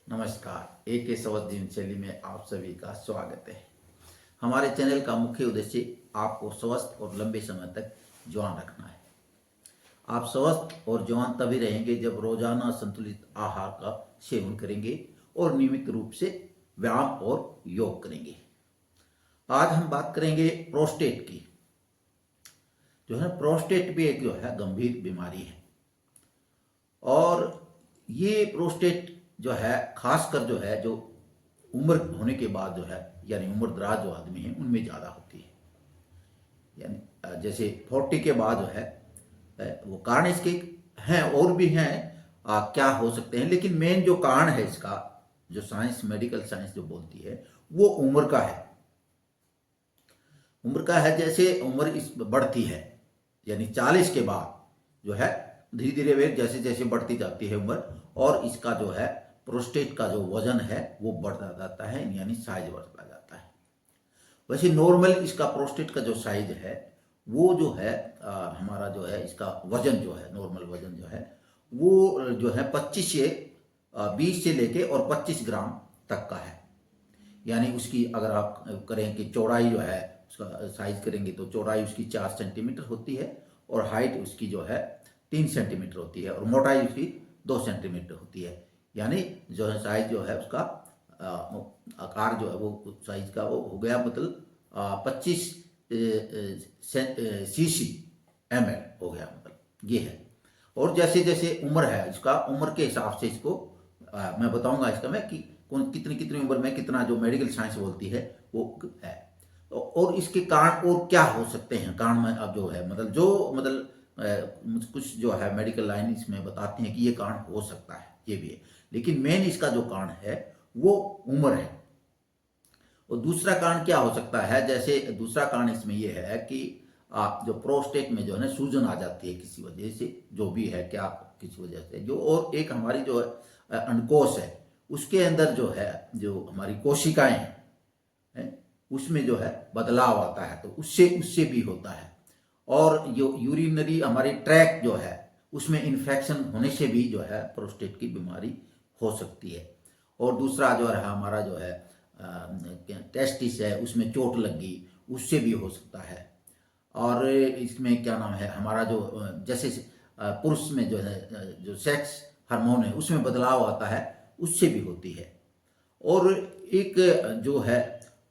नमस्कार। एक स्वस्थ जीवन शैली में आप सभी का स्वागत है। हमारे चैनल का मुख्य उद्देश्य आपको स्वस्थ और लंबे समय तक जवान रखना है। आप स्वस्थ और जवान तभी रहेंगे जब रोजाना संतुलित आहार का सेवन करेंगे और नियमित रूप से व्यायाम और योग करेंगे। आज हम बात करेंगे प्रोस्टेट की। जो है प्रोस्टेट भी एक जो है गंभीर बीमारी है और ये प्रोस्टेट जो है खासकर जो है जो उम्र होने के बाद जो है यानी उम्र दराज जो आदमी है उनमें ज़्यादा होती है। यानी जैसे 40 के बाद जो है वो कारण इसके हैं और भी हैं, क्या हो सकते हैं, लेकिन मेन जो कारण है इसका जो साइंस मेडिकल साइंस जो बोलती है वो उम्र का है। उम्र का है, जैसे उम्र इस बढ़ती है यानी 40 के बाद जो है धीरे धीरे वे जैसे जैसे बढ़ती जाती है उम्र और इसका जो है प्रोस्टेट का जो वजन है वो बढ़ता जाता है यानी साइज बढ़ता जाता है। वैसे नॉर्मल इसका प्रोस्टेट का जो साइज है वो जो है हमारा जो है इसका वजन जो है नॉर्मल वजन जो है वो जो है 25 से 20 से लेके और 25 ग्राम तक का है। यानी उसकी अगर आप करें कि चौड़ाई जो है उसका साइज करेंगे तो चौड़ाई उसकी 4 सेंटीमीटर होती है और हाइट उसकी जो है 3 सेंटीमीटर होती है और मोटाई उसकी 2 सेंटीमीटर होती है। यानी जो है साइज जो है उसका आकार जो है वो साइज का वो हो गया मतलब 25 सीसी ml हो गया, मतलब ये है। और जैसे जैसे उम्र है इसका उम्र के हिसाब से इसको मैं बताऊंगा इसका मैं कि कौन कितनी कितनी उम्र में कितना जो मेडिकल साइंस बोलती है वो है। और इसके कारण और क्या हो सकते हैं कारण में अब जो है कुछ जो है मेडिकल लाइन इसमें बताती हैं कि ये कारण हो सकता है, ये भी है, लेकिन मेन इसका जो कारण है वो उम्र है। और दूसरा कारण क्या हो सकता है, जैसे दूसरा कारण इसमें ये है कि आप जो प्रोस्टेट में जो है ना सूजन आ जाती है किसी वजह से, जो भी है क्या किसी वजह से जो, और एक हमारी जो अंडकोश है उसके अंदर जो है जो हमारी कोशिकाएं हैं उसमें जो है बदलाव आता है तो उससे उससे भी होता है। और जो यूरिनरी हमारी ट्रैक जो है उसमें इन्फेक्शन होने से भी जो है प्रोस्टेट की बीमारी हो सकती है। और दूसरा जो है हमारा जो है टेस्टिस है उसमें चोट लग गई उससे भी हो सकता है। और इसमें क्या नाम है हमारा जो जैसे पुरुष में जो है जो सेक्स हार्मोन है उसमें बदलाव आता है उससे भी होती है। और एक जो है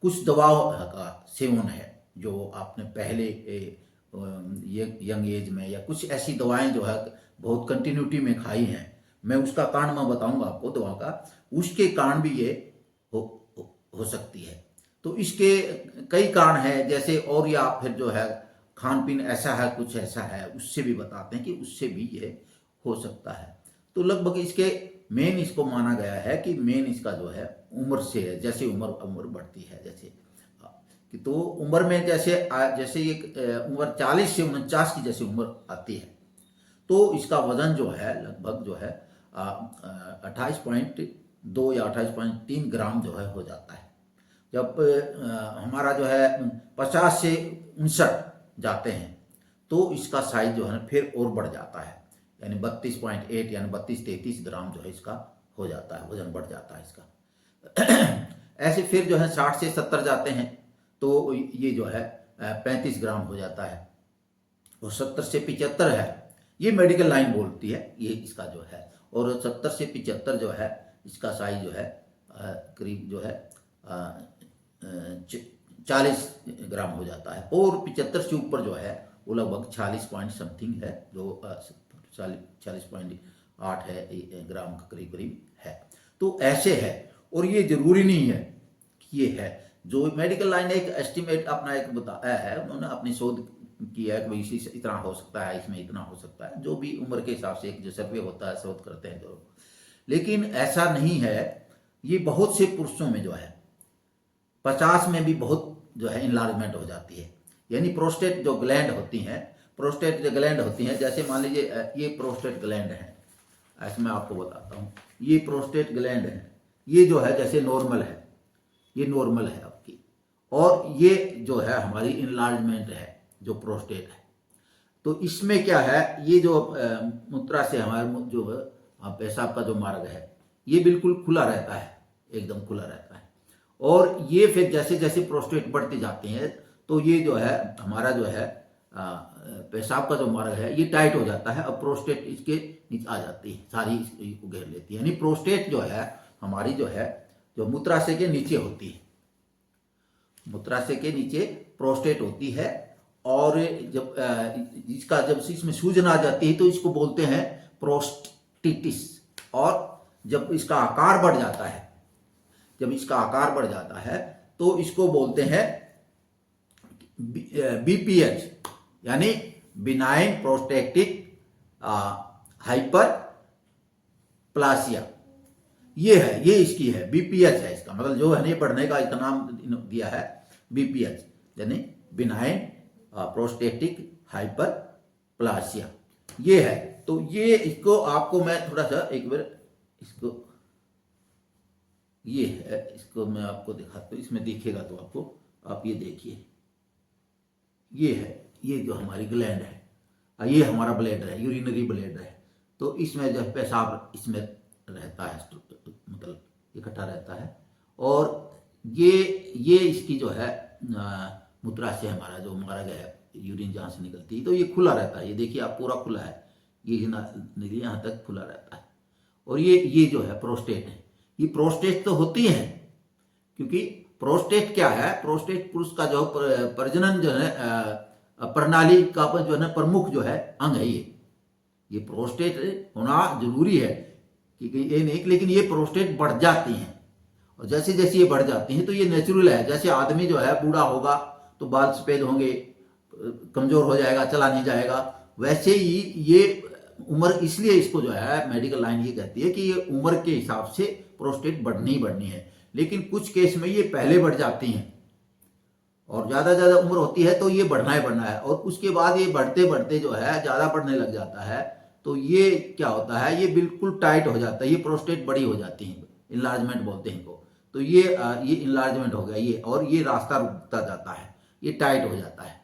कुछ दवाओं का सेवन है जो आपने पहले यंग एज में या कुछ ऐसी दवाएं जो है बहुत कंटिन्यूटी में खाई हैं, मैं उसका कारण मैं बताऊंगा आपको दवा का, उसके कारण भी ये हो सकती है। तो इसके कई कारण हैं जैसे, और या फिर जो है खान पीन ऐसा है कुछ ऐसा है उससे भी बताते हैं कि उससे भी ये हो सकता है। तो लगभग इसके मेन इसको माना गया है कि मेन इसका जो है उम्र से है, जैसे उम्र बढ़ती है जैसे कि तो उम्र में जैसे जैसे एक उम्र 40 से 49 की जैसे उम्र आती है तो इसका वजन जो है लगभग जो है 28.2 या 28.3 ग्राम जो है हो जाता है। जब हमारा जो है 50 से 59 जाते हैं तो इसका साइज जो है ना फिर और बढ़ जाता है यानी 32.8 यानी 32-33 ग्राम जो है इसका हो जाता है, वजन बढ़ जाता है इसका। ऐसे फिर जो है 60 से 70 जाते हैं तो ये जो है 35 ग्राम हो जाता है। और 70 से 75 है, ये मेडिकल लाइन बोलती है ये इसका जो है, और 70 से 75 जो है इसका साइज जो है करीब जो है 40 ग्राम हो जाता है। और 75 से ऊपर जो है वो लगभग 40 पॉइंट समथिंग है, जो 40.8 है ग्राम का करीब करीब है। तो ऐसे है और ये जरूरी नहीं है कि ये है, जो मेडिकल लाइन एक एस्टिमेट अपना एक बताया है, उन्होंने अपनी शोध किया है कि भाई इसी से इतना हो सकता है, इसमें इतना हो सकता है, जो भी उम्र के हिसाब से एक जो सर्वे होता है शोध करते हैं जो, लेकिन ऐसा नहीं है। ये बहुत से पुरुषों में जो है 50 में भी बहुत जो है इनलार्जमेंट हो जाती है। यानी प्रोस्टेट जो ग्लैंड होती हैं, प्रोस्टेट जो ग्लैंड होती हैं, जैसे मान लीजिए ये प्रोस्टेट ग्लैंड है, ऐसे मैं आपको बताता हूँ, ये प्रोस्टेट ग्लैंड है, ये जो है जैसे नॉर्मल है, ये नॉर्मल है आपकी, और ये जो है हमारी इनलार्जमेंट है जो प्रोस्टेट है। तो इसमें क्या है, ये जो मूत्रा से हमारे जो पेशाब का जो मार्ग है ये बिल्कुल खुला रहता है, एकदम खुला रहता है। और ये फिर जैसे जैसे प्रोस्टेट बढ़ते जाते हैं तो ये जो है हमारा जो है पेशाब का जो मार्ग है ये टाइट हो जाता है। अब प्रोस्टेट इसके नीचे आ जाती है, सारी इसको घेर लेती है। यानी प्रोस्टेट जो है हमारी जो है जो मूत्राशय के नीचे होती है, मूत्राशय के नीचे प्रोस्टेट होती है। और जब इसका जब इसमें सूजन आ जाती है तो इसको बोलते हैं प्रोस्टिटिस। और जब इसका आकार बढ़ जाता है, जब इसका आकार बढ़ जाता है तो इसको बोलते हैं बीपीएच, यानी बिनाइन प्रोस्टेटिक हाइपर प्लासिया। ये है, ये इसकी है, बीपीएच है इसका मतलब, जो है नहीं बढ़ने का इसका नाम दिया है बीपीएच, यानी बिनाइन प्रोस्टेटिक हाइपर प्लासिया, ये है। तो ये इसको आपको मैं थोड़ा सा एक बार इसको, ये है, इसको मैं आपको दिखाता हूँ, इसमें दिखेगा तो आपको, आप ये देखिए, ये है, ये जो हमारी ग्लैंड है, ये हमारा ब्लैडर है, यूरिनरी ब्लैडर है। तो इसमें जब पेशाब इसमें रहता है, मतलब इकट्ठा रहता है। और ये इसकी जो है मूत्राशय हमारा जो मार्ग है, यूरिन जहाँ से निकलती है, तो ये खुला रहता है। ये देखिए आप, पूरा खुला है, ये निकली यहाँ तक खुला रहता है। और ये जो है प्रोस्टेट है, ये प्रोस्टेट तो होती है, क्योंकि प्रोस्टेट क्या है, प्रोस्टेट पुरुष का जो प्रजनन जो है प्रणाली का जो है प्रमुख जो है अंग है। ये प्रोस्टेट होना जरूरी है, क्योंकि ये नहीं, लेकिन ये प्रोस्टेट बढ़ जाती हैं। और जैसे जैसे ये बढ़ जाती हैं तो ये नेचुरल है। जैसे आदमी जो है बूढ़ा होगा तो बाल सफेद होंगे, कमजोर हो जाएगा, चला नहीं जाएगा, वैसे ही ये उम्र, इसलिए इसको जो है मेडिकल लाइन ये कहती है कि ये उम्र के हिसाब से प्रोस्टेट बढ़नी ही बढ़नी है। लेकिन कुछ केस में ये पहले बढ़ जाती हैं और ज़्यादा उम्र होती है तो ये बढ़ना ही बढ़ना है। और उसके बाद ये बढ़ते बढ़ते जो है ज़्यादा बढ़ने लग जाता है, तो ये क्या होता है, ये बिल्कुल टाइट हो जाता है, ये प्रोस्टेट बड़ी हो जाती है, इनलार्जमेंट बोलते हैं इनको। तो ये इनलार्जमेंट हो गया ये, और ये रास्ता रुकता जाता है, ये टाइट हो जाता है।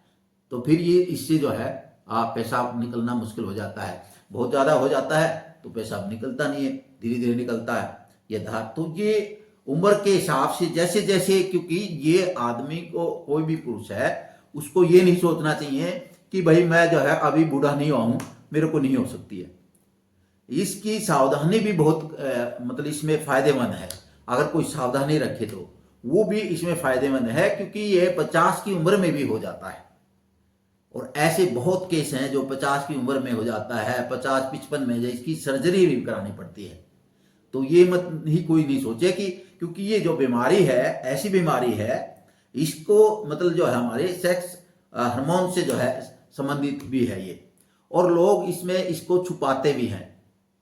तो फिर ये इससे जो है पेशाब निकलना मुश्किल हो जाता है। बहुत ज़्यादा हो जाता है तो पेशाब निकलता नहीं है, धीरे धीरे निकलता है ये धार। तो ये उम्र के हिसाब से जैसे जैसे, क्योंकि ये आदमी को, कोई भी पुरुष है, उसको ये नहीं सोचना चाहिए कि भाई मैं जो है अभी बूढ़ा नहीं हुआ हूं, मेरे को नहीं हो सकती है। इसकी सावधानी भी बहुत मतलब इसमें फायदेमंद है। अगर कोई सावधानी रखे तो वो भी इसमें फायदेमंद है, क्योंकि ये 50 की उम्र में भी हो जाता है। और ऐसे बहुत केस हैं जो 50 की उम्र में हो जाता है, 50-55 में इसकी सर्जरी भी करानी पड़ती है। तो ये मत ही कोई नहीं सोचे कि, क्योंकि ये जो बीमारी है ऐसी बीमारी है, इसको मतलब जो है हमारे सेक्स हार्मोन से जो है संबंधित भी है ये। और लोग इसमें इसको छुपाते भी हैं।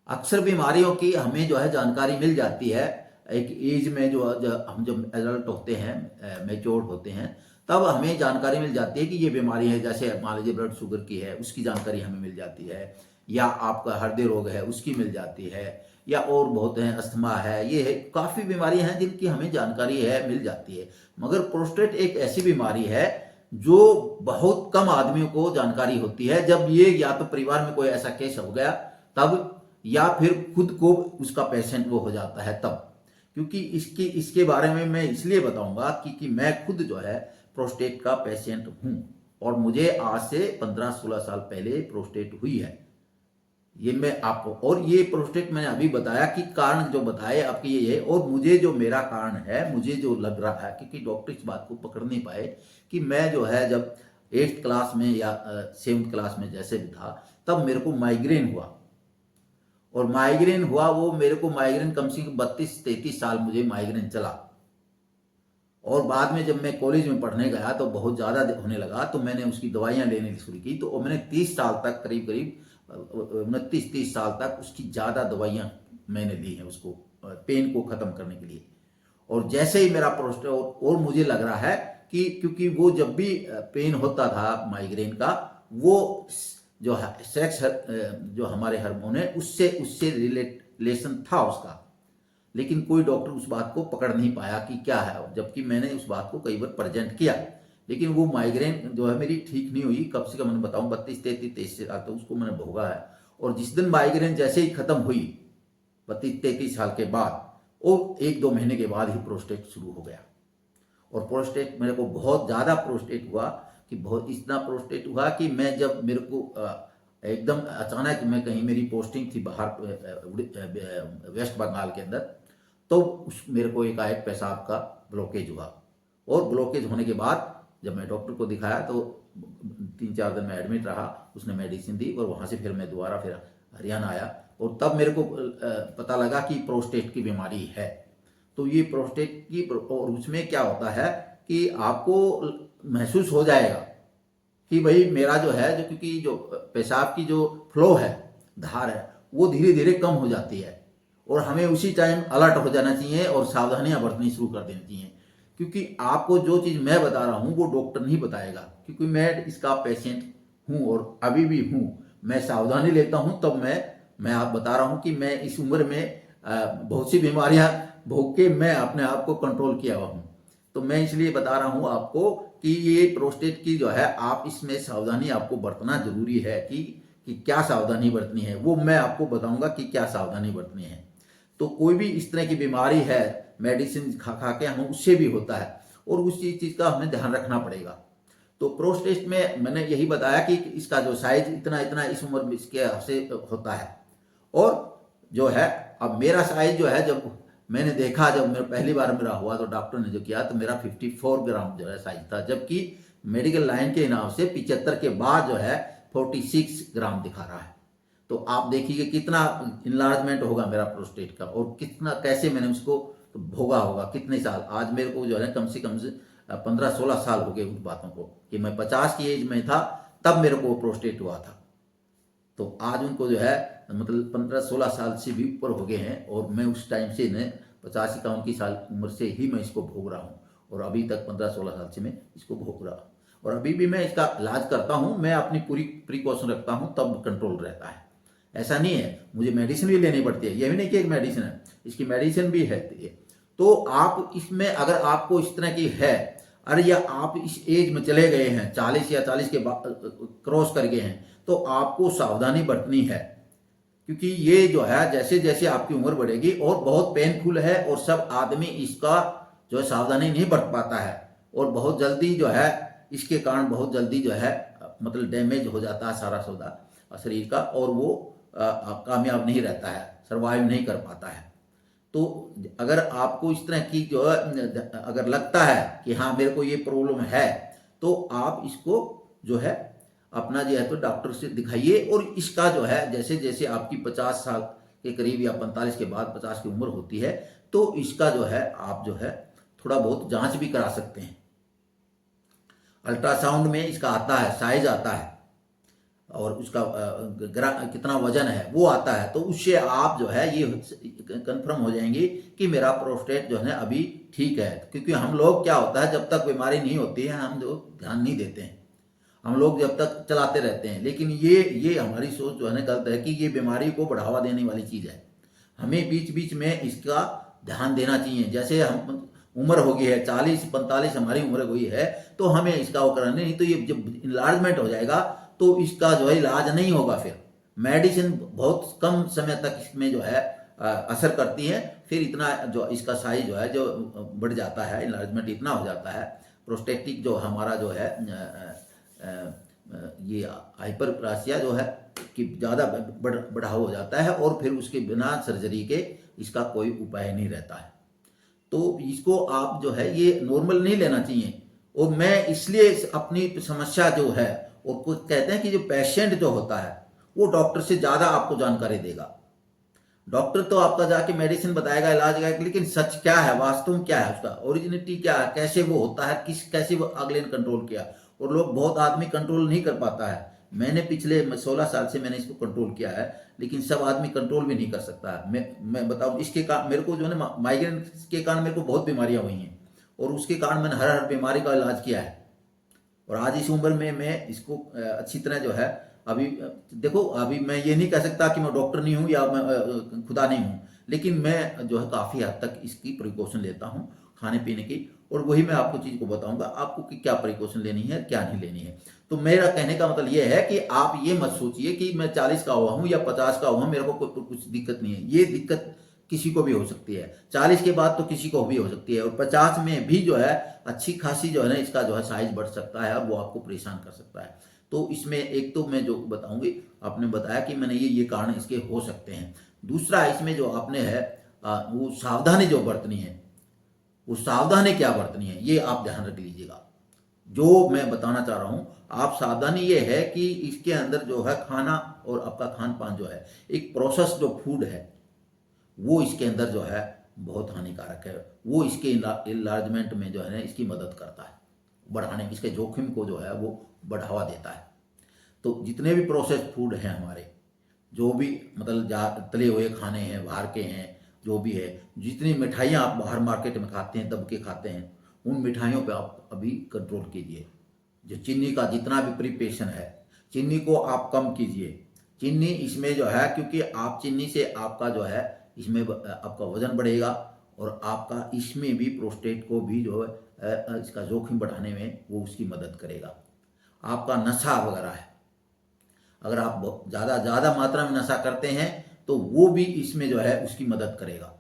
अक्सर बीमारियों की हमें जो है जानकारी मिल जाती है एक एज में, जो हम जब एडल्ट होते हैं, मैच्योर होते हैं, तब हमें जानकारी मिल जाती है कि ये बीमारी है। जैसे मान लीजिए ब्लड शुगर की है, उसकी जानकारी हमें मिल जाती है, या आपका हृदय रोग है उसकी मिल जाती है, या और बहुत हैं, अस्थमा है, ये है, काफ़ी बीमारियां हैं जिनकी हमें जानकारी है, मिल जाती है। मगर प्रोस्टेट एक ऐसी बीमारी है जो बहुत कम आदमियों को जानकारी होती है। जब ये या तो परिवार में कोई ऐसा केस हो गया तब, या फिर खुद को उसका पेशेंट वो हो जाता है तब। क्योंकि इसके बारे में मैं इसलिए बताऊंगा कि मैं खुद जो है प्रोस्टेट का पेशेंट हूं, और मुझे आज से 15-16 साल पहले प्रोस्टेट हुई है। ये मैं आपको, और ये प्रोस्टेट मैंने अभी बताया कि कारण जो बताए आपके ये है। और मुझे जो मेरा कारण है, मुझे जो लग रहा है, क्योंकि डॉक्टर इस बात को पकड़ नहीं पाए कि मैं जो है जब 8th क्लास में या 7th क्लास में जैसे भी था, तब मेरे को माइग्रेन हुआ। और माइग्रेन हुआ, वो मेरे को माइग्रेन कम से कम 32-33 साल मुझे माइग्रेन चला। और बाद में जब मैं कॉलेज में पढ़ने गया तो बहुत ज़्यादा होने लगा, तो मैंने उसकी दवाइयाँ लेने शुरू की। तो मैंने 30 साल तक, करीब 29-30 साल तक उसकी ज़्यादा दवाइयाँ मैंने ली हैं उसको, पेन को ख़त्म करने के लिए। और जैसे ही मेरा प्रोस्टेट, और मुझे लग रहा है कि क्योंकि वो जब भी पेन होता था माइग्रेन का, वो जो है सेक्स जो हमारे हार्मोन है उससे रिलेशन था उसका। लेकिन कोई डॉक्टर उस बात को पकड़ नहीं पाया कि क्या है, जबकि मैंने उस बात को कई बार प्रेजेंट किया। लेकिन वो माइग्रेन जो है मेरी ठीक नहीं हुई। कब से कम, मैंने बताऊं 32-33 साल तो उसको मैंने भोगा है। और जिस दिन माइग्रेन जैसे ही खत्म हुई, 32-33 साल के बाद, और 1-2 महीने के बाद ही प्रोस्टेट शुरू हो गया। और प्रोस्टेट मेरे को बहुत ज़्यादा प्रोस्टेट हुआ, कि बहुत इतना प्रोस्टेट हुआ कि मैं जब मेरे को एकदम अचानक, मैं कहीं मेरी पोस्टिंग थी बाहर वेस्ट बंगाल के अंदर, तो मेरे को एकाएक पेशाब का ब्लॉकेज हुआ। और ब्लॉकेज होने के बाद जब मैं डॉक्टर को दिखाया तो 3-4 दिन में एडमिट रहा, उसने मेडिसिन दी, और वहाँ से फिर मैं दोबारा फिर हरियाणा आया, और तब मेरे को पता लगा कि प्रोस्टेट की बीमारी है। तो ये प्रोस्टेट की, और उसमें क्या होता है कि आपको महसूस हो जाएगा कि भाई मेरा जो है, जो क्योंकि जो पेशाब की जो फ्लो है, धार है, वो धीरे धीरे कम हो जाती है, और हमें उसी टाइम अलर्ट हो जाना चाहिए और सावधानियां बरतनी शुरू कर देनी चाहिए। क्योंकि आपको जो चीज़ मैं बता रहा हूँ वो डॉक्टर नहीं बताएगा, क्योंकि मैं इसका पेशेंट हूँ और अभी भी हूँ। मैं सावधानी लेता हूँ, तब मैं आप बता रहा हूँ कि मैं इस उम्र में बहुत सी बीमारियां भोग के मैं अपने आप को कंट्रोल किया हुआ हूँ। तो मैं इसलिए बता रहा हूँ आपको कि ये प्रोस्टेट की जो है, आप इसमें सावधानी आपको बरतना जरूरी है। कि क्या सावधानी बरतनी है, वो मैं आपको बताऊंगा कि क्या सावधानी बरतनी है। तो कोई भी इस तरह की बीमारी है, मेडिसिन खा खा के हमें उससे भी होता है, और उसी चीज़ का हमें ध्यान रखना पड़ेगा। तो प्रोस्टेट में मैंने यही बताया कि इसका जो साइज इतना इतना इस उम्र में इसके से होता है। और जो है, अब मेरा साइज जो है, जब मैंने देखा, जब मेरा पहली बार मेरा हुआ तो डॉक्टर ने जो किया, तो मेरा 54 ग्राम जो है साइज था, जबकि मेडिकल लाइन के हिसाब से 75 के बाद जो है 46 ग्राम दिखा रहा है। तो आप देखिए कितना इनलार्जमेंट होगा मेरा प्रोस्टेट का, और कितना कैसे मैंने उसको भोगा होगा, कितने साल। आज मेरे को जो है कम से 15-16 साल हो गए उन बातों को, कि मैं 50 की एज में था तब मेरे को प्रोस्टेट हुआ था। तो आज उनको जो है मतलब 15-16 साल से भी ऊपर हो गए हैं, और मैं उस टाइम से 50-51 साल उम्र से ही मैं इसको भोग रहा हूँ, और अभी तक 15-16 साल से मैं इसको भोग रहा हूँ, और अभी भी मैं इसका इलाज करता हूँ। मैं अपनी पूरी प्रिकॉशन रखता हूँ, तब कंट्रोल रहता है। ऐसा नहीं है, मुझे मेडिसिन भी लेनी पड़ती है, ये भी नहीं कि एक मेडिसिन है, इसकी मेडिसिन भी है। तो आप इसमें अगर आपको इस तरह की है, अरे या आप इस एज में चले गए हैं, 40 या 40 के क्रॉस कर गए हैं, तो आपको सावधानी बरतनी है। क्योंकि ये जो है, जैसे जैसे आपकी उम्र बढ़ेगी, और बहुत पेनफुल है, और सब आदमी इसका जो है सावधानी नहीं बरत पाता है, और बहुत जल्दी जो है इसके कारण बहुत जल्दी जो है मतलब डैमेज हो जाता है सारा सौदा शरीर का, और वो कामयाब नहीं रहता है, सर्वाइव नहीं कर पाता है। तो अगर आपको इस तरह की जो अगर लगता है कि हाँ मेरे को ये प्रॉब्लम है, तो आप इसको जो है अपना जो है तो डॉक्टर से दिखाइए। और इसका जो है, जैसे जैसे आपकी 50 साल के करीब या 45 के बाद 50 की उम्र होती है, तो इसका जो है आप जो है थोड़ा बहुत जांच भी करा सकते हैं। अल्ट्रासाउंड में इसका आता है, साइज आता है, और उसका कितना वजन है वो आता है। तो उससे आप जो है ये कंफर्म हो जाएंगे कि मेरा प्रोस्टेट जो है अभी ठीक है। क्योंकि हम लोग क्या होता है, जब तक बीमारी नहीं होती है हम लोग ध्यान नहीं देते हैं, हम लोग जब तक चलाते रहते हैं। लेकिन ये हमारी सोच जो है ना गलत है, कि ये बीमारी को बढ़ावा देने वाली चीज़ है। हमें बीच बीच में इसका ध्यान देना चाहिए। जैसे हम उम्र हो गई है 40-45 हमारी उम्र हुई है, तो हमें इसका वो करना नहीं, तो ये जब इन्लार्जमेंट हो जाएगा तो इसका जो है इलाज नहीं होगा। फिर मेडिसिन बहुत कम समय तक इसमें जो है असर करती है, फिर इतना जो इसका साइज जो है जो बढ़ जाता है, इन्लार्जमेंट इतना हो जाता है, प्रोस्टेटिक जो हमारा जो है ये हाइपरप्लासिया जो है कि ज़्यादा बढ़ाव हो जाता है, और फिर उसके बिना सर्जरी के इसका कोई उपाय नहीं रहता है। तो इसको आप जो है ये नॉर्मल नहीं लेना चाहिए। और मैं इसलिए अपनी समस्या जो है, और कुछ कहते हैं कि जो पेशेंट जो होता है वो डॉक्टर से ज़्यादा आपको जानकारी देगा। डॉक्टर तो आपका जाके मेडिसिन बताएगा, इलाज करेगा, लेकिन सच क्या है, वास्तव में क्या है, उसका ओरिजिनिटी क्या है, कैसे वो होता है, कैसे वो अगले ने कंट्रोल किया। और लोग बहुत आदमी कंट्रोल नहीं कर पाता है। मैंने पिछले 16 साल से मैंने इसको कंट्रोल किया है, लेकिन सब आदमी कंट्रोल भी नहीं कर सकता है। मैं बताऊँ, इसके कारण मेरे को जो है ना माइग्रेन के कारण मेरे को बहुत बीमारियां हुई हैं, और उसके कारण मैंने हर बीमारी का इलाज किया है। और आज इस उम्र में मैं इसको अच्छी तरह जो है, अभी देखो, अभी मैं ये नहीं कह सकता कि मैं डॉक्टर नहीं हूँ या मैं खुदा नहीं हूँ, लेकिन मैं जो है काफ़ी हद तक इसकी प्रिकॉशन लेता हूँ खाने पीने की। और वही मैं आपको चीज़ को बताऊंगा आपको कि क्या प्रिकॉशन लेनी है क्या नहीं लेनी है। तो मेरा कहने का मतलब ये है कि आप ये मत सोचिए कि मैं 40 का हुआ हूँ या 50 का हुआ हूँ, मेरे को कुछ दिक्कत नहीं है। ये दिक्कत किसी को भी हो सकती है, 40 के बाद तो किसी को भी हो सकती है, और 50 में भी जो है अच्छी खासी जो है ना इसका जो है साइज बढ़ सकता है और वो आपको परेशान कर सकता है। तो इसमें एक तो मैं जो बताऊंगी, आपने बताया कि मैंने ये कारण इसके हो सकते हैं। दूसरा इसमें जो आपने है वो सावधानी जो बरतनी है, वो सावधानी क्या बरतनी है ये आप ध्यान रख लीजिएगा। जो मैं बताना चाह रहा हूं, आप सावधानी ये है कि इसके अंदर जो है खाना और आपका खान पान जो है, एक प्रोसेस जो फूड है वो इसके अंदर जो है बहुत हानिकारक है। वो इसके इलार्जमेंट में जो है ना इसकी मदद करता है, बढ़ाने इसके जोखिम को जो है वो बढ़ावा देता है। तो जितने भी प्रोसेस फूड हैं हमारे, जो भी मतलब तले हुए खाने हैं बाहर के हैं, जो भी है, जितनी मिठाइयाँ आप बाहर मार्केट में खाते हैं दब के खाते हैं, उन मिठाइयों पे आप अभी कंट्रोल कीजिए। जो चीनी का जितना भी प्रिपरेशन है, चीनी को आप कम कीजिए। चीनी इसमें जो है, क्योंकि आप चीनी से आपका जो है इसमें आपका वजन बढ़ेगा और आपका इसमें भी प्रोस्टेट को भी जो है इसका जोखिम बढ़ाने में वो उसकी मदद करेगा। आपका नशा वगैरह है, अगर आप ज़्यादा ज़्यादा मात्रा में नशा करते हैं तो वो भी इसमें जो है उसकी मदद करेगा।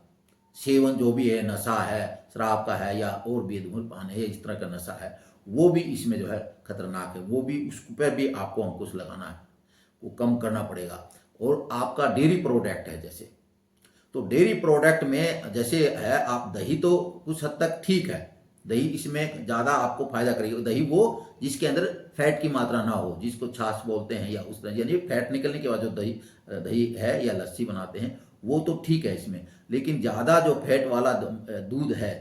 सेवन जो भी है, नशा है, शराब का है या और भी धूम्रपान है, इस तरह का नशा है, वो भी इसमें जो है खतरनाक है। वो भी उस पर भी आपको अंकुश लगाना है, वो कम करना पड़ेगा। और आपका डेयरी प्रोडक्ट है जैसे, तो डेयरी प्रोडक्ट में जैसे है, आप दही तो कुछ हद तक ठीक है, दही इसमें ज़्यादा आपको फायदा करेगी। दही वो जिसके अंदर फैट की मात्रा ना हो, जिसको छाछ बोलते हैं, या उस तरह यानी फैट निकलने के बाद जो दही दही है या लस्सी बनाते हैं, वो तो ठीक है इसमें। लेकिन ज़्यादा जो फैट वाला दूध है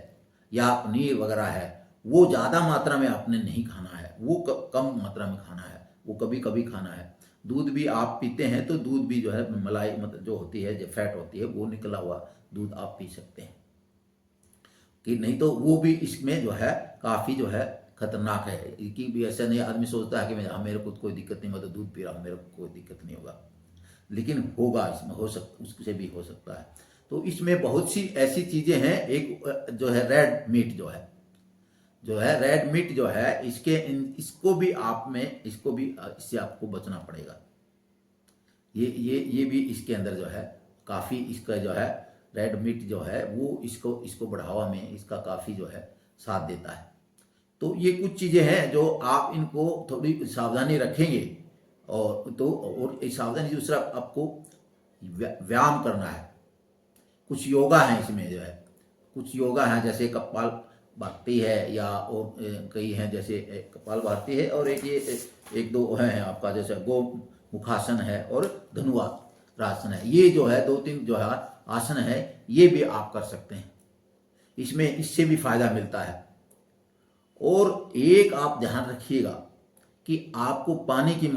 या पनीर वगैरह है, वो ज़्यादा मात्रा में आपने नहीं खाना है, वो कम मात्रा में खाना है, वो कभी कभी खाना है। दूध भी आप पीते हैं तो दूध भी जो है मलाई मतलब जो होती है, जो फैट होती है, वो निकला हुआ दूध आप पी सकते हैं, कि नहीं तो वो भी इसमें जो है काफ़ी जो है खतरनाक है। कि भी ऐसा नहीं आदमी सोचता है कि मेरे को कोई दिक्कत नहीं, मैं तो दूध पी रहा हूँ, मेरे को कोई दिक्कत नहीं होगा, लेकिन होगा, इसमें हो सकता, उससे भी हो सकता है। तो इसमें बहुत सी ऐसी चीज़ें हैं। एक जो है रेड मीट जो है रेड मीट जो है, इसको भी आप में इसको भी इससे आपको बचना पड़ेगा। ये भी इसके अंदर जो है काफ़ी इसका जो है रेड मीट जो है वो इसको बढ़ावा में इसका काफ़ी जो है साथ देता है। तो ये कुछ चीज़ें हैं जो आप इनको थोड़ी सावधानी रखेंगे, और एक सावधानी दूसरा आपको व्यायाम करना है। कुछ योगा है इसमें जो है, कुछ योगा है जैसे कपाल भाती है, या और कई हैं जैसे कपाल भाती है, और एक दो है आपका जैसे गो मुखासन है और धनुरासन है। ये जो है 2-3 जो है आसन है, ये भी आप कर सकते हैं, इसमें इससे भी फायदा मिलता है। और एक आप ध्यान रखिएगा कि आपको पानी की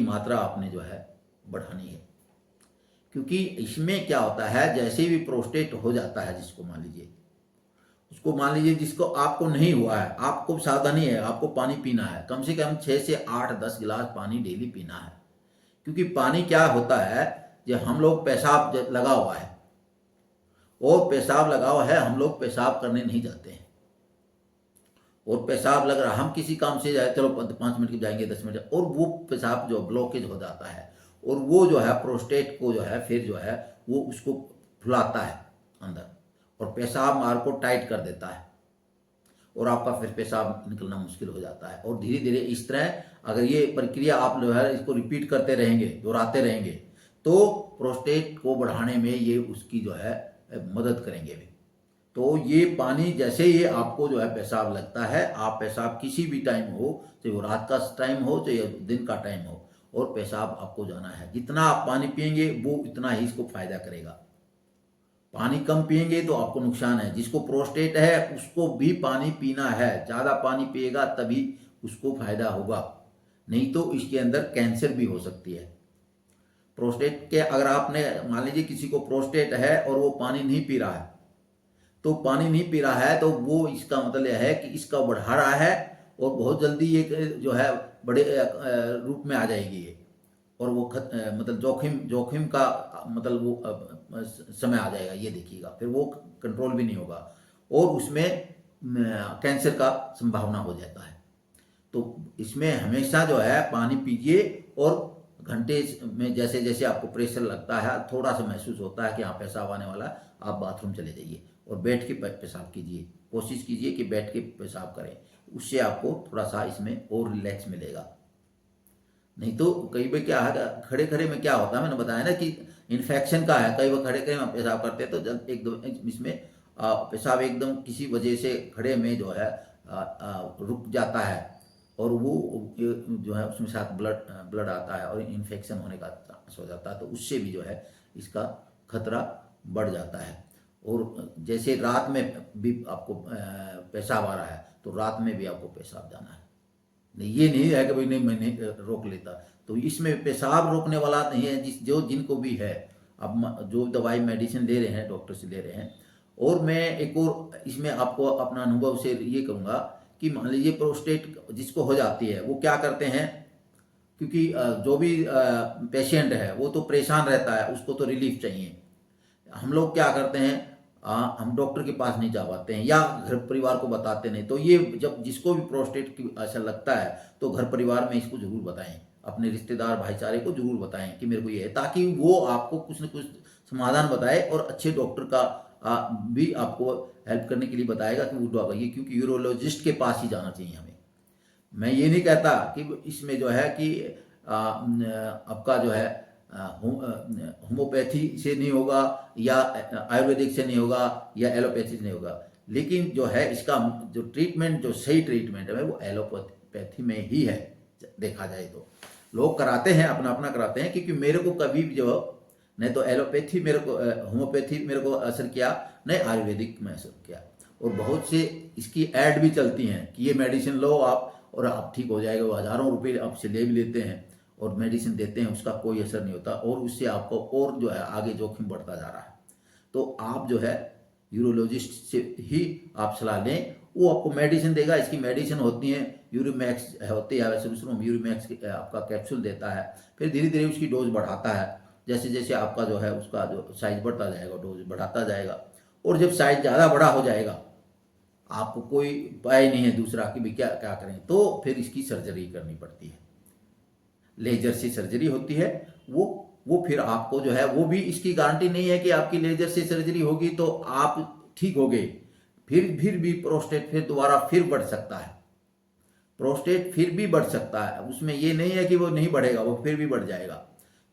मात्रा आपने जो है बढ़ानी है, क्योंकि इसमें क्या होता है, जैसे भी प्रोस्टेट हो जाता है जिसको मान लीजिए जिसको आपको नहीं हुआ है, आपको सावधानी है, आपको पानी पीना है, कम से कम 6 से 8-10 गिलास पानी डेली पीना है। क्योंकि पानी क्या होता है, जब हम लोग पेशाब लगा हुआ है, और पेशाब लगा हुआ है, हम लोग पेशाब करने नहीं जाते हैं, और पेशाब लग रहा, हम किसी काम से जाए, चलो 5 मिनट के जाएंगे, 10 मिनट, और वो पेशाब जो ब्लॉकेज हो जाता है, और वो जो है प्रोस्टेट को जो है फिर जो है वो उसको फुलाता है अंदर, और पेशाब मार्ग को टाइट कर देता है, और आपका फिर पेशाब निकलना मुश्किल हो जाता है। और धीरे धीरे इस तरह अगर ये प्रक्रिया आप जो है इसको रिपीट करते रहेंगे, दोहराते रहेंगे, तो प्रोस्टेट को बढ़ाने में ये उसकी जो है मदद करेंगे भी। तो ये पानी जैसे ही आपको जो है पेशाब लगता है, आप पेशाब किसी भी टाइम हो, चाहे वो रात का टाइम हो चाहे दिन का टाइम हो, और पेशाब आपको जाना है। जितना आप पानी पिएंगे वो इतना ही इसको फायदा करेगा। पानी कम पिएंगे तो आपको नुकसान है। जिसको प्रोस्टेट है उसको भी पानी पीना है, ज़्यादा पानी पिएगा तभी उसको फायदा होगा, नहीं तो इसके अंदर कैंसर भी हो सकती है। प्रोस्टेट के अगर आपने मान लीजिए किसी को प्रोस्टेट है और वो पानी नहीं पी रहा है, तो पानी नहीं पी रहा है तो वो इसका मतलब यह है कि इसका बढ़ा रहा है, और बहुत जल्दी ये जो है बड़े रूप में आ जाएगी ये, और वो मतलब जोखिम का मतलब वो समय आ जाएगा, ये देखिएगा, फिर वो कंट्रोल भी नहीं होगा, और उसमें कैंसर का संभावना हो जाता है। तो इसमें हमेशा जो है पानी पीजिए और घंटे में जैसे जैसे आपको प्रेशर लगता है, थोड़ा सा महसूस होता है कि हाँ पेशाब आने वाला, आप बाथरूम चले जाइए और बैठ के पेशाब कीजिए। कोशिश कीजिए कि बैठ के पेशाब करें, उससे आपको थोड़ा सा इसमें और रिलैक्स मिलेगा। नहीं तो कई बार क्या है, खड़े खड़े में क्या होता है, मैंने बताया ना कि इन्फेक्शन का है, कई बार खड़े खड़े में पेशाब करते हैं तो जब एकदम इसमें पेशाब एकदम किसी वजह से खड़े में जो है रुक जाता है और वो जो है उसमें साथ ब्लड ब्लड आता है और इन्फेक्शन होने का चांस हो जाता है, तो उससे भी जो है इसका खतरा बढ़ जाता है। और जैसे रात में भी आपको पेशाब आ रहा है तो रात में भी आपको पेशाब जाना है, नहीं ये नहीं है कि भाई नहीं मैंने रोक लेता। तो इसमें पेशाब रोकने वाला नहीं है, जिनको भी है, अब जो दवाई मेडिसिन ले रहे हैं डॉक्टर से ले रहे हैं। और मैं एक और इसमें आपको अपना अनुभव से ये कहूँगा कि मान लीजिए प्रोस्टेट जिसको हो जाती है वो क्या करते हैं, क्योंकि जो भी पेशेंट है वो तो परेशान रहता है, उसको तो रिलीफ चाहिए। हम लोग क्या करते हैं, हम डॉक्टर के पास नहीं जा पाते हैं या घर परिवार को बताते नहीं। तो ये जब जिसको भी प्रोस्टेट की ऐसा लगता है तो घर परिवार में इसको जरूर बताएं, अपने रिश्तेदार भाईचारे को जरूर बताएं कि मेरे को ये है, ताकि वो आपको कुछ न कुछ समाधान बताए और अच्छे डॉक्टर का भी आपको हेल्प करने के लिए बताएगा कि वो दवाइए, क्योंकि यूरोलॉजिस्ट के पास ही जाना चाहिए हमें। मैं ये नहीं कहता कि इसमें जो है कि आपका जो है होम्योपैथी से नहीं होगा या आयुर्वेदिक से नहीं होगा या एलोपैथी से नहीं होगा, लेकिन जो है इसका जो ट्रीटमेंट, जो सही ट्रीटमेंट है वो एलोपैथी में ही है। देखा जाए तो लोग कराते हैं, अपना अपना कराते हैं, क्योंकि मेरे को कभी भी जो नहीं तो एलोपैथी मेरे को होम्योपैथी मेरे को असर किया, नहीं आयुर्वेदिक में असर किया। और बहुत से इसकी ऐड भी चलती हैं कि ये मेडिसिन लो आप और आप ठीक हो जाएगा, वो हज़ारों रुपये आपसे ले भी लेते हैं और मेडिसिन देते हैं, उसका कोई असर नहीं होता और उससे आपको और जो है आगे जोखिम बढ़ता जा रहा है। तो आप जो है यूरोलॉजिस्ट से ही आप सलाह लें, वो आपको मेडिसिन देगा। इसकी मेडिसिन होती है यूरोमैक्स होती है, वैसे दूसरों में यूरोमैक्स आपका कैप्सूल देता है, फिर धीरे धीरे उसकी डोज बढ़ाता है। जैसे जैसे आपका जो है उसका जो साइज बढ़ता जाएगा डोज बढ़ाता जाएगा, और जब साइज ज़्यादा बड़ा हो जाएगा आपको कोई उपाय नहीं है दूसरा कि भी क्या क्या करें, तो फिर इसकी सर्जरी करनी पड़ती है, लेजर से सर्जरी होती है। वो फिर आपको जो है वो भी इसकी गारंटी नहीं है कि आपकी लेजर से सर्जरी होगी तो आप ठीक हो गए, फिर भी प्रोस्टेट फिर दोबारा फिर बढ़ सकता है, प्रोस्टेट फिर भी बढ़ सकता है, उसमें ये नहीं है कि वो नहीं बढ़ेगा, वो फिर भी बढ़ जाएगा।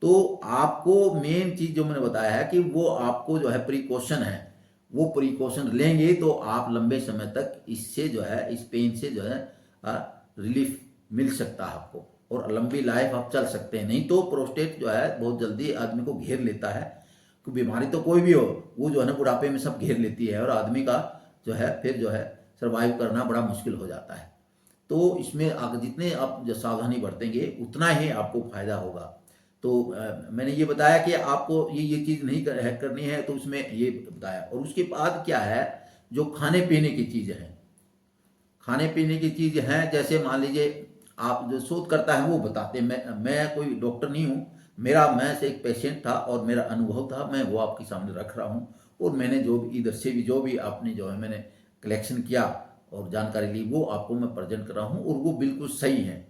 तो आपको मेन चीज जो मैंने बताया है कि वो आपको जो है प्रिकॉशन है, वो प्रिकॉशन लेंगे तो आप लंबे समय तक इससे जो है इस पेन से जो है रिलीफ मिल सकता है आपको और लंबी लाइफ आप चल सकते हैं। नहीं तो प्रोस्टेट जो है बहुत जल्दी आदमी को घेर लेता है, क्योंकि बीमारी तो कोई भी हो वो जो है ना बुढ़ापे में सब घेर लेती है और आदमी का जो है फिर जो है सर्वाइव करना बड़ा मुश्किल हो जाता है। तो इसमें जितने आप सावधानी बरतेंगे उतना ही आपको फायदा होगा। तो मैंने ये बताया कि आपको ये चीज़ नहीं करनी है, तो उसमें ये बताया। और उसके बाद क्या है, जो खाने पीने की चीज़ है, खाने पीने की चीज़ है, जैसे मान लीजिए आप जो शोध करता है वो बताते हैं, मैं कोई डॉक्टर नहीं हूँ, मैं से एक पेशेंट था और मेरा अनुभव था, मैं वो आपके सामने रख रहा हूँ। और मैंने जो भी इधर से भी जो भी आपने जो है मैंने कलेक्शन किया और जानकारी ली वो आपको मैं प्रेजेंट कर रहा हूँ, और वो बिल्कुल सही है,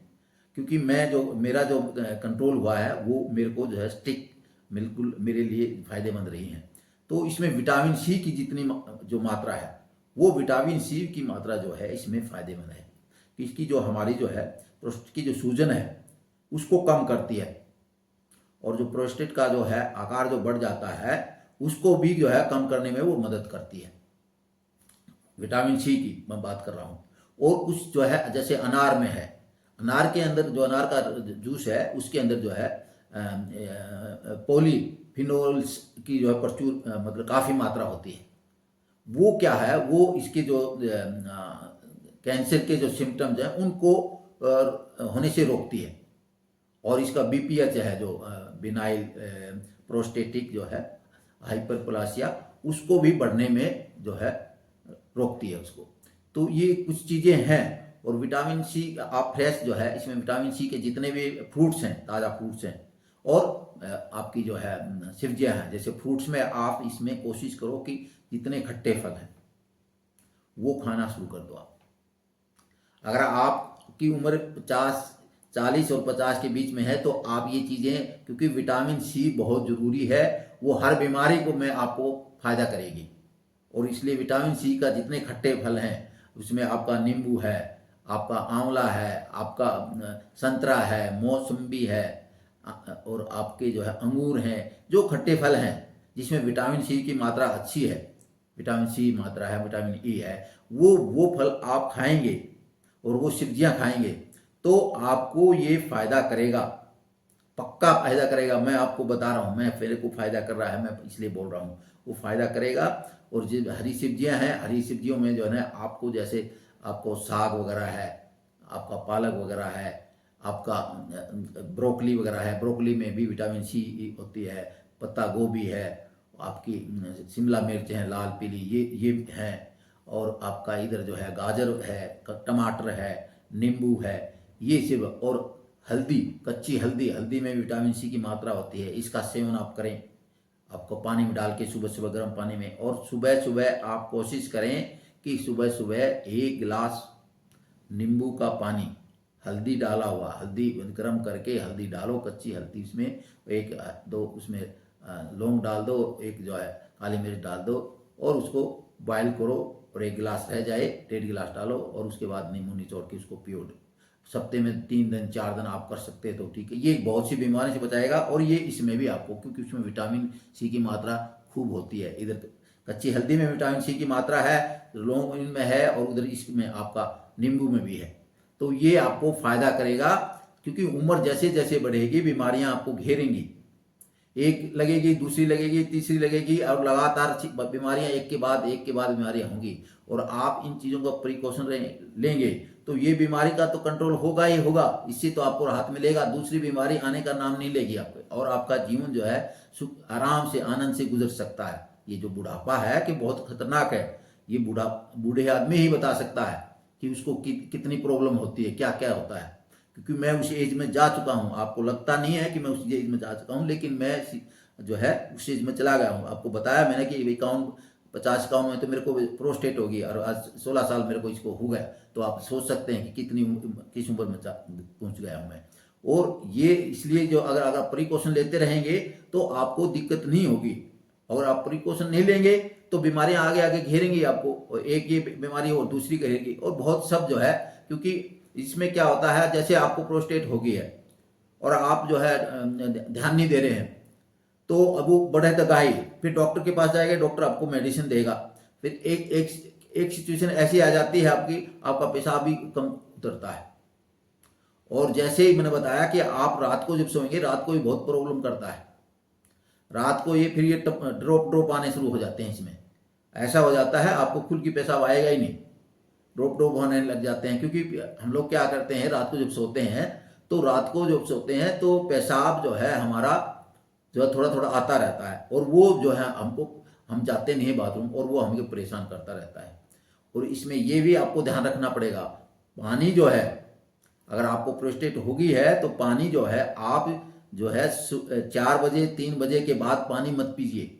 क्योंकि मेरा जो कंट्रोल हुआ है वो मेरे को जो है स्टिक बिल्कुल मेरे लिए फायदेमंद रही है। तो इसमें विटामिन सी की जितनी जो मात्रा है, वो विटामिन सी की मात्रा जो है इसमें फायदेमंद है कि इसकी जो हमारी जो है प्रोस्टेट की जो सूजन है उसको कम करती है, और जो प्रोस्टेट का जो है आकार जो बढ़ जाता है उसको भी जो है कम करने में वो मदद करती है। विटामिन सी की मैं बात कर रहा हूँ। और कुछ जो है जैसे अनार में है, अनार के अंदर जो अनार का जूस है उसके अंदर जो है पॉलीफिनोल्स की जो है प्रचुर मतलब काफ़ी मात्रा होती है। वो क्या है, वो इसके जो कैंसर के जो सिम्टम्स हैं उनको होने से रोकती है। और इसका बीपीएच है जो बिनाइल प्रोस्टेटिक जो है हाइपरप्लासिया, उसको भी बढ़ने में जो है रोकती है उसको। तो ये कुछ चीज़ें हैं। और विटामिन सी आप फ्रेश जो है इसमें विटामिन सी के जितने भी फ्रूट्स हैं, ताज़ा फ्रूट्स हैं, और आपकी जो है सब्जियां हैं, जैसे फ्रूट्स में आप इसमें कोशिश करो कि जितने खट्टे फल हैं वो खाना शुरू कर दो आप। अगर आपकी उम्र 50 40 और 50 के बीच में है तो आप ये चीज़ें, क्योंकि विटामिन सी बहुत ज़रूरी है, वो हर बीमारी को में आपको फ़ायदा करेगी। और इसलिए विटामिन सी का जितने खट्टे फल हैं उसमें आपका नींबू है, आपका आंवला है, आपका संतरा है, मौसम्बी है, और आपके जो है अंगूर हैं, जो खट्टे फल हैं जिसमें विटामिन सी की मात्रा अच्छी है, विटामिन सी मात्रा है, विटामिन ई है, वो फल आप खाएंगे और वो सब्जियां खाएंगे तो आपको ये फायदा करेगा, पक्का फायदा करेगा। मैं आपको बता रहा हूँ, मैं मेरे को फायदा कर रहा है, मैं इसलिए बोल रहा हूँ, वो फायदा करेगा। और जो हरी सब्जियां हैं, हरी सब्जियों में जो है ना आपको, जैसे आपको साग वगैरह है, आपका पालक वगैरह है, आपका ब्रोकली वगैरह है, ब्रोकली में भी विटामिन सी होती है, पत्ता गोभी है, आपकी शिमला मिर्च है लाल पीली, ये है, और आपका इधर जो है गाजर है, टमाटर है, नींबू है, ये सब, और हल्दी, कच्ची हल्दी, हल्दी में विटामिन सी की मात्रा होती है, इसका सेवन आप करें, आपको पानी में डाल के सुबह सुबह गर्म पानी में, और सुबह सुबह आप कोशिश करें कि सुबह सुबह 1 गिलास नींबू का पानी, हल्दी डाला हुआ, हल्दी गर्म करके हल्दी डालो, कच्ची हल्दी, उसमें एक दो उसमें लौंग डाल दो, एक जो है काली मिर्च डाल दो, और उसको बॉयल करो, और 1 गिलास रह जाए 1.5 गिलास डालो, और उसके बाद नींबू निचोड़ के उसको पियो। सप्ते में 3 दिन 4 दिन आप कर सकते हैं तो ठीक है, ये बहुत सी बीमारी से बचाएगा। और ये इसमें भी आपको, क्योंकि उसमें विटामिन सी की मात्रा खूब होती है, इधर कच्ची हल्दी में विटामिन सी की मात्रा है, लौंग में है, और उधर इसमें आपका नींबू में भी है, तो ये आपको फायदा करेगा। क्योंकि उम्र जैसे जैसे बढ़ेगी बीमारियां आपको घेरेंगी, एक लगेगी, दूसरी लगेगी, तीसरी लगेगी, और लगातार बीमारियां एक के बाद बीमारियां होंगी। और आप इन चीज़ों का प्रिकॉशन लेंगे तो ये बीमारी का तो कंट्रोल होगा ही होगा, इससे तो आपको राहत मिलेगा, दूसरी बीमारी आने का नाम नहीं लेगी आपको, और आपका जीवन जो है सुख आराम से आनंद से गुजर सकता है। ये जो बुढ़ापा है कि बहुत खतरनाक है, ये बूढ़े आदमी ही बता सकता है कि उसको कितनी प्रॉब्लम होती है, क्या क्या होता है। क्योंकि मैं उस एज में जा चुका हूँ, आपको लगता नहीं है कि मैं उस एज में जा चुका हूँ, लेकिन मैं जो है उस एज में चला गया हूँ। आपको बताया मैंने कि 51 50 51 में तो मेरे को प्रोस्टेट होगी, और आज 16 साल मेरे को इसको हो गया, तो आप सोच सकते हैं कि किस उम्र में पहुंच गया हूँ मैं। और ये इसलिए जो अगर प्रिकॉशन लेते रहेंगे तो आपको दिक्कत नहीं होगी, और आप प्रिकॉशन नहीं लेंगे तो बीमारियां आगे आगे घेरेंगी आपको, और एक ये बीमारी और दूसरी घेरेगी, और बहुत सब जो है। क्योंकि इसमें क्या होता है, जैसे आपको प्रोस्टेट हो गई है और आप जो है ध्यान नहीं दे रहे हैं, तो अब वो बढ़े दगाई, फिर डॉक्टर के पास जाएगा, डॉक्टर आपको मेडिसिन देगा, फिर एक एक एक सिचुएशन ऐसी आ जाती है आपका पेशाब भी कम उतरता है। और जैसे ही मैंने बताया कि आप रात को जब सोएंगे, रात को भी बहुत प्रॉब्लम करता है, रात को ये फिर ये ड्रॉप ड्रॉप आने शुरू हो जाते हैं, इसमें ऐसा हो जाता है आपको खुल की पेशाब आएगा ही नहीं, ड्रॉप ड्रॉप होने लग जाते हैं। क्योंकि हम लोग क्या करते हैं, रात को जब सोते हैं तो पेशाब जो है हमारा जो है थोड़ा थोड़ा आता रहता है, और वो जो है हम जाते नहीं है बाथरूम, और वो हमको परेशान करता रहता है। और इसमें ये भी आपको ध्यान रखना पड़ेगा, पानी जो है, अगर आपको प्रोस्टेट होगी है तो पानी जो है आप जो है 4 बजे 3 बजे के बाद पानी मत पीजिए,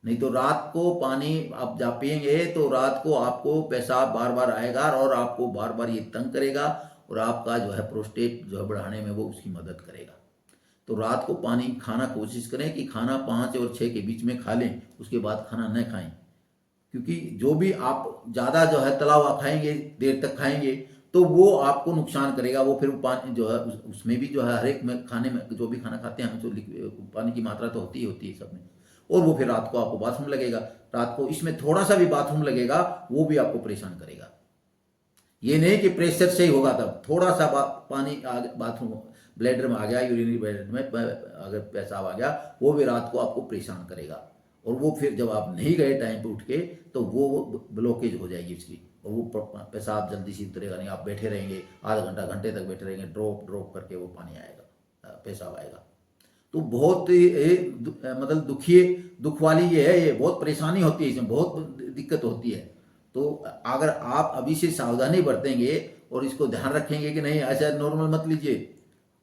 नहीं तो रात को पानी आप जब पिएंगे तो रात को आपको पेशाब बार बार आएगा, और आपको बार बार ये तंग करेगा, और आपका जो है प्रोस्टेट जो है बढ़ाने में वो उसकी मदद करेगा। तो रात को पानी खाना कोशिश करें कि खाना 5 और 6 के बीच में खा लें, उसके बाद खाना न खाएं। क्योंकि जो भी आप ज़्यादा जो है तला हुआ खाएंगे, देर तक खाएंगे, तो वो आपको नुकसान करेगा। वो फिर पानी जो है उसमें भी जो है हर एक में खाने में जो भी खाना खाते हैं हम, तो पानी की मात्रा तो होती ही सब में, और वो फिर रात को आपको बाथरूम लगेगा, रात को इसमें थोड़ा सा भी बाथरूम लगेगा वो भी आपको परेशान करेगा। ये नहीं कि प्रेशर से ही होगा, तब थोड़ा सा पानी बाथरूम ब्लैडर में आ गया, यूरिनरी ब्लैडर में अगर पेशाब आ गया, वो भी रात को आपको परेशान करेगा। और वो फिर जब आप नहीं गए टाइम पे उठ के, तो वो ब्लॉकेज हो जाएगी इसकी, और वो पेशाब जल्दी से उतरेगा नहीं। आप बैठे रहेंगे आधा घंटा घंटे तक बैठे रहेंगे, ड्रॉप ड्रॉप करके वो पानी आएगा, पेशाब आएगा। तो बहुत मतलब दुख वाली ये है, ये बहुत परेशानी होती है, इसमें बहुत दिक्कत होती है। तो अगर आप अभी से सावधानी बरतेंगे और इसको ध्यान रखेंगे कि नहीं ऐसा नॉर्मल मत लीजिए,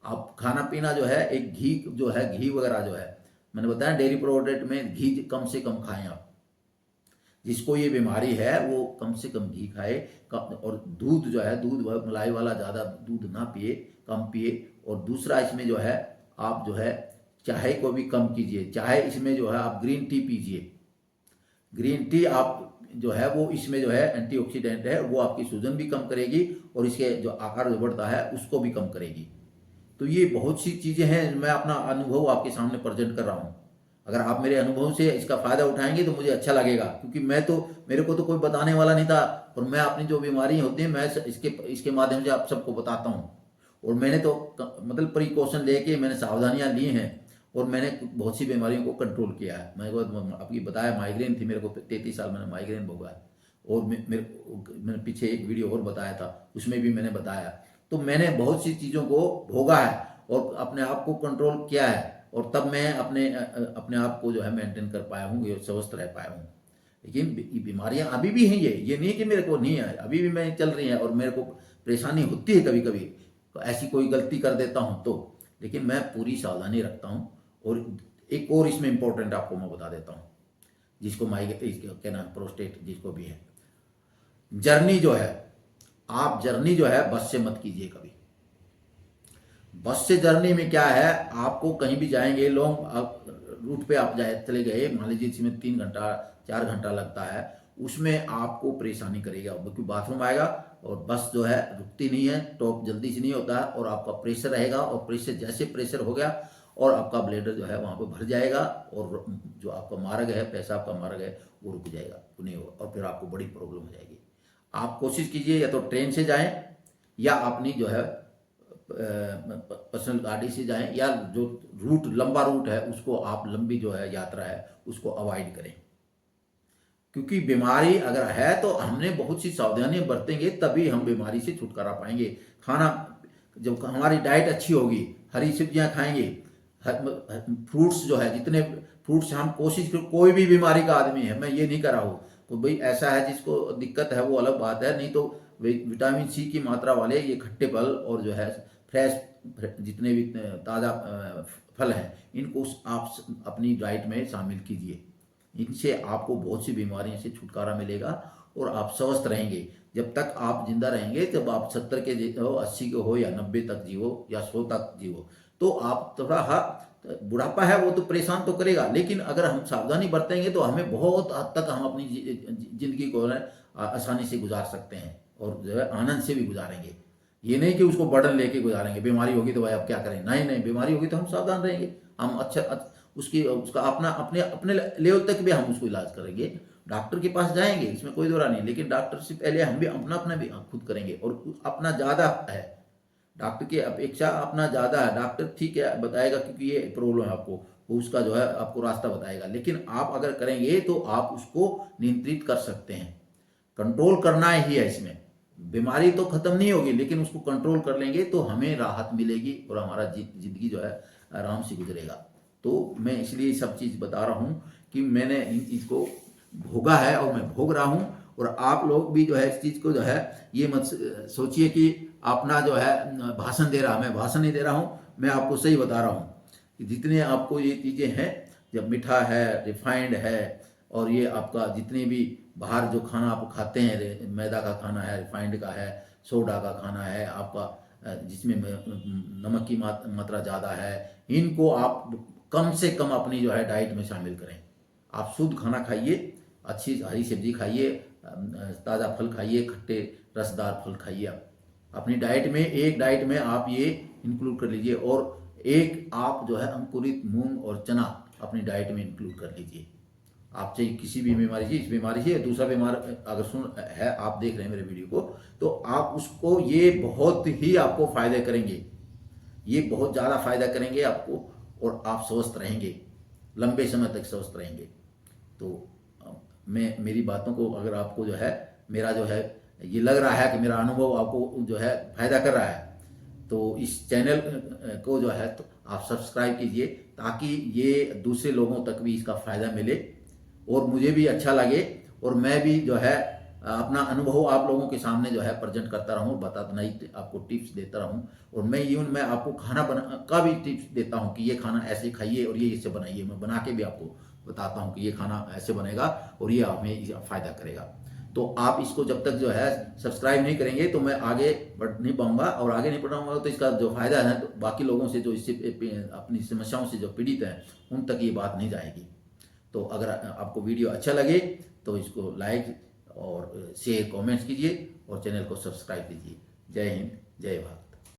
आप खाना पीना जो है, एक घी जो है, घी वगैरह जो है, मैंने बताया डेयरी प्रोडक्ट में घी कम से कम खाएं आप, जिसको ये बीमारी है वो कम से कम घी खाए, और दूध जो है, दूध मलाई वाला ज़्यादा दूध ना पिए, कम पिए। और दूसरा इसमें जो है आप जो है चाय को भी कम कीजिए। चाय इसमें जो है आप ग्रीन टी पीजिए। ग्रीन टी आप जो है वो इसमें जो है एंटीऑक्सीडेंट है, वो आपकी सूजन भी कम करेगी और इसके जो आकार जो बढ़ता है उसको भी कम करेगी। तो ये बहुत सी चीज़ें हैं, मैं अपना अनुभव आपके सामने प्रेजेंट कर रहा हूँ। अगर आप मेरे अनुभव से इसका फ़ायदा उठाएंगे तो मुझे अच्छा लगेगा, क्योंकि मेरे को तो कोई बताने वाला नहीं था, और मैं अपनी जो बीमारी होती है मैं इसके माध्यम से आप सबको बताता हूँ। और मैंने तो मतलब प्रिकॉशन लेके मैंने सावधानियाँ ली हैं, और मैंने बहुत सी बीमारियों को कंट्रोल किया है। मेरे को आपकी बताया माइग्रेन थी, मेरे को 33 साल मैंने माइग्रेन भोगा है। और मैंने पीछे एक वीडियो और बताया था, उसमें भी मैंने बताया। तो मैंने बहुत सी चीज़ों को भोगा है और अपने आप को कंट्रोल किया है, और तब मैं अपने आप को जो है मेंटेन कर पाया हूँ, ये स्वस्थ रह पाया हूँ। लेकिन बीमारियां अभी भी हैं, ये नहीं कि मेरे को नहीं है, अभी भी मैं चल रही है, और मेरे को परेशानी होती है कभी कभी, तो ऐसी कोई गलती कर देता हूँ तो, लेकिन मैं पूरी सावधानी रखता हूँ। और एक और इसमें इंपॉर्टेंट आपको मैं बता देता हूँ, जिसको क्या नाम, प्रोस्टेट जिसको भी है, जर्नी जो है, आप जर्नी जो है बस से मत कीजिए कभी। बस से जर्नी में क्या है, आपको कहीं भी जाएंगे लॉन्ग रूट पे आप चले गए, मान लीजिए इसमें 3 घंटा 4 घंटा लगता है, उसमें आपको परेशानी करेगा, क्योंकि बाथरूम आएगा और बस जो है रुकती नहीं है, टॉप जल्दी से नहीं होता है, और आपका प्रेशर रहेगा, और प्रेशर जैसे प्रेशर हो गया और आपका ब्लैडर जो है वहाँ पे भर जाएगा, और जो आपका मार्ग है, पेशाब का मार्ग है, वो रुक जाएगा, वो नहीं होगा, और फिर आपको बड़ी प्रॉब्लम हो जाएगी। आप कोशिश कीजिए या तो ट्रेन से जाएं, या अपनी जो है पर्सनल गाड़ी से जाएं, या जो रूट लंबा रूट है उसको आप, लंबी जो है यात्रा है उसको अवॉइड करें। क्योंकि बीमारी अगर है तो हमने बहुत सी सावधानियां बरतेंगे, तभी हम बीमारी से छुटकारा पाएंगे। खाना, जब हमारी डाइट अच्छी होगी, हरी सब्जियां खाएंगे, फ्रूट्स जो है, जितने फ्रूट्स हम कोशिश कर, कोई भी बीमारी का आदमी है, मैं ये नहीं कर रहा हूँ, तो भाई ऐसा है जिसको दिक्कत है वो अलग बात है, नहीं तो विटामिन सी की मात्रा वाले ये खट्टे फल और जो है फ्रेश जितने भी ताज़ा फल हैं, इनको आप अपनी डाइट में शामिल कीजिए। इनसे आपको बहुत सी बीमारियों से छुटकारा मिलेगा और आप स्वस्थ रहेंगे। जब तक आप जिंदा रहेंगे, जब आप 70 के हो, 80 के हो, या 90 तक जियो, या 100 तक जियो, तो आप थोड़ा बुढ़ापा है वो तो परेशान तो करेगा, लेकिन अगर हम सावधानी बरतेंगे तो हमें बहुत हद तक हम अपनी जिंदगी को आसानी से गुजार सकते हैं, और जो है आनंद से भी गुजारेंगे। ये नहीं कि उसको बर्डन लेके गुजारेंगे, बीमारी होगी तो भाई अब क्या करें, नहीं नहीं, बीमारी होगी तो हम सावधान रहेंगे, हम उसका अपना अपने अपने लेवल तक भी हम उसको इलाज करेंगे, डॉक्टर के पास जाएंगे, इसमें कोई दौरा नहीं, लेकिन डॉक्टर से पहले हम भी अपना अपना भी खुद करेंगे, और अपना ज़्यादा है, डॉक्टर की अपेक्षा अपना ज़्यादा है। डॉक्टर ठीक है बताएगा क्योंकि ये प्रॉब्लम है आपको, वो उसका जो है आपको रास्ता बताएगा, लेकिन आप अगर करेंगे तो आप उसको नियंत्रित कर सकते हैं। कंट्रोल करना ही है इसमें, बीमारी तो खत्म नहीं होगी, लेकिन उसको कंट्रोल कर लेंगे तो हमें राहत मिलेगी, और हमारा जिंदगी जो है आराम से गुजरेगा। तो मैं इसलिए सब चीज़ बता रहा हूँ कि मैंने इन चीज़ को भोगा है और मैं भोग रहा हूँ, और आप लोग भी जो है इस चीज़ को जो है ये मत सोचिए कि अपना जो है भाषण दे रहा, मैं भाषण नहीं दे रहा हूँ, मैं आपको सही बता रहा हूँ कि जितने आपको ये चीज़ें हैं, जब मीठा है, रिफाइंड है, और ये आपका जितने भी बाहर जो खाना आप खाते हैं, मैदा का खाना है, रिफाइंड का है, सोडा का खाना है आपका, जिसमें नमक की मात्रा ज़्यादा है, इनको आप कम से कम अपनी जो है डाइट में शामिल करें। आप शुद्ध खाना खाइए, अच्छी हरी सब्जी खाइए, ताज़ा फल खाइए, खट्टे रसदार फल खाइए। आप अपनी डाइट में, एक डाइट में आप ये इंक्लूड कर लीजिए, और एक आप जो है अंकुरित मूंग और चना अपनी डाइट में इंक्लूड कर लीजिए। आप चाहे किसी भी बीमारी से, इस बीमारी से दूसरा बीमार अगर सुन है, आप देख रहे हैं मेरे वीडियो को, तो आप उसको, ये बहुत ही आपको फायदे करेंगे, ये बहुत ज़्यादा फायदा करेंगे आपको, और आप स्वस्थ रहेंगे, लंबे समय तक स्वस्थ रहेंगे। तो मेरी बातों को अगर आपको जो है, मेरा जो है ये लग रहा है कि मेरा अनुभव आपको जो है फायदा कर रहा है, तो इस चैनल को जो है तो आप सब्सक्राइब कीजिए, ताकि ये दूसरे लोगों तक भी इसका फ़ायदा मिले और मुझे भी अच्छा लगे, और मैं भी जो है अपना अनुभव आप लोगों के सामने जो है प्रेजेंट करता रहूँ, बताता नहीं, आपको टिप्स देता रहूँ। और मैं आपको खाना बना का भी टिप्स देता हूँ कि ये खाना ऐसे खाइए और ये इससे बनाइए, मैं बना के भी आपको बताता हूँ कि ये खाना ऐसे बनेगा और ये हमें फ़ायदा करेगा। तो आप इसको जब तक जो है सब्सक्राइब नहीं करेंगे तो मैं आगे बढ़ नहीं पाऊंगा, और आगे नहीं बढ़ पाऊंगा तो इसका जो फायदा है तो बाकी लोगों से जो इससे अपनी समस्याओं से जो पीड़ित हैं उन तक ये बात नहीं जाएगी। तो अगर आपको वीडियो अच्छा लगे तो इसको लाइक और शेयर कमेंट्स कीजिए और चैनल को सब्सक्राइब कीजिए। जय हिंद, जय भारत।